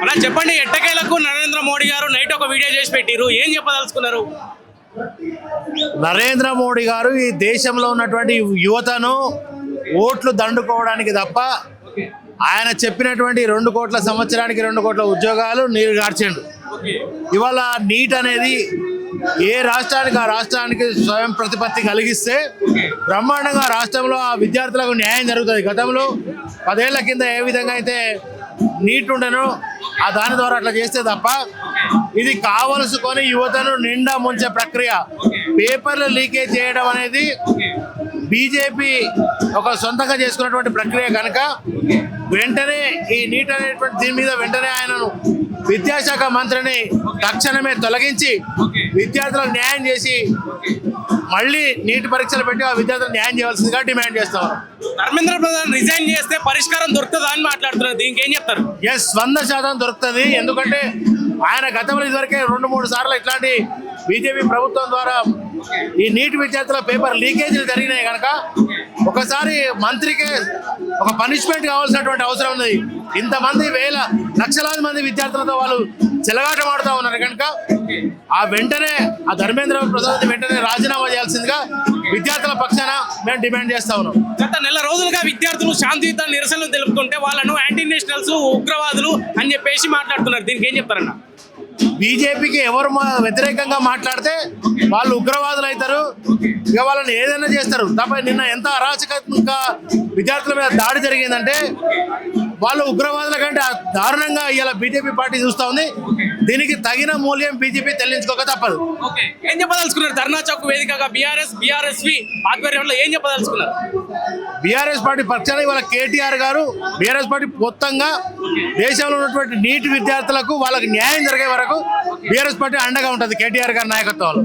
అలా చెప్పండి, ఎట్టకేలకు నరేంద్ర మోడీ గారు నైట్ ఒక వీడియో చేసి పెట్టిరు, ఏం చెప్పదలుచుకున్నారు? నరేంద్ర మోడీ గారు ఈ దేశంలో ఉన్నటువంటి యువతను ఓట్లు దండుకోవడానికి తప్ప ఆయన చెప్పినటువంటి 2 కోట్ల సంవత్సరానికి 2 కోట్ల ఉద్యోగాలు నీరు గార్చిండు. ఇవాళ నీట్ అనేది ఏ రాష్ట్రానికి ఆ రాష్ట్రానికి స్వయం ప్రతిపత్తి కలిగిస్తే బ్రహ్మాండంగా రాష్ట్రంలో ఆ విద్యార్థులకు న్యాయం జరుగుతుంది. గతంలో 10 ఏళ్ల కింద ఏ విధంగా అయితే నీట్ ఉండను ఆ దాని ద్వారా అట్లా చేస్తే తప్ప ఇది కావలసుకొని యువతను నిండా ముంచే ప్రక్రియ. పేపర్లు లీకేజ్ చేయడం అనేది బీజేపీ ఒక సొంతంగా చేసుకున్నటువంటి ప్రక్రియ కనుక వెంటనే ఈ నీట్ అనేటువంటి దీని మీద వెంటనే ఆయనను విద్యాశాఖ మంత్రిని తక్షణమే తొలగించి విద్యార్థులకు న్యాయం చేసి మళ్ళీ నీటి పరీక్షలు పెట్టి ఆ విద్యార్థులకు న్యాయం చేయవలసిందిగా డిమాండ్ చేస్తాం. ధర్మేంద్ర ప్రధాన్ రిజైన్ చేస్తే పరిష్కారం దొరుకుతుందా అని మాట్లాడుతున్నారు, దీనికి ఏం చెప్తారు? ఎస్, 100% దొరుకుతుంది. ఎందుకంటే ఆయన గతంలో ఇదివరకే 2-3 సార్లు ఇట్లాంటి బీజేపీ ప్రభుత్వం ద్వారా ఈ నీటి విద్యార్థుల పేపర్ లీకేజీలు జరిగినాయి కనుక ఒకసారి మంత్రికి ఒక పనిష్మెంట్ కావాల్సినటువంటి అవసరం ఉన్నది. ఇంతమంది లక్షలాది మంది విద్యార్థులతో వాళ్ళు చెలగాటం ఆడుతూ ఉన్నారు కనుక ఆ వెంటనే ఆ ధర్మేంద్ర ప్రసాద్ వెంటనే రాజీనామా చేయాల్సిందిగా విద్యార్థుల పక్షాన మేము డిమాండ్ చేస్తా ఉన్నాం. గత నెల రోజులుగా విద్యార్థులు శాంతియుత నిరసనలు తెలుపుతుంటే వాళ్ళను యాంటీ నేషనల్స్, ఉగ్రవాదులు అని చెప్పేసి మాట్లాడుతున్నారు, దీనికి ఏం చెప్తారన్న? బీజేపీకి ఎవరు వ్యతిరేకంగా మాట్లాడితే వాళ్ళు ఉగ్రవాదులు అవుతారు, ఇక వాళ్ళని ఏదైనా చేస్తారు తప్ప. నిన్న ఎంత అరాచకంగా విద్యార్థుల మీద దాడి జరిగిందంటే వాళ్ళు ఉగ్రవాదుల కంటే దారుణంగా ఇలా బీజేపీ పార్టీ చూస్తూ ఉంది. దీనికి తగిన మూల్యం బీజేపీ చెల్లించుకోక తప్పదు. ఏం చెప్పదలుచుకున్నారు? ధర్నా చౌక్ వేదికగా బీఆర్ఎస్వి ఆధ్వర్యంలో ఏం చెప్పదలుచుకున్నారు? బీఆర్ఎస్ పార్టీ పక్షాన ఇవాళ కేటీఆర్ గారు బీఆర్ఎస్ పార్టీ మొత్తంగా దేశంలో ఉన్నటువంటి నీటి విద్యార్థులకు వాళ్ళకి న్యాయం జరిగే వరకు బీఆర్ఎస్ పార్టీ అండగా ఉంటుంది కేటీఆర్ గారి నాయకత్వంలో.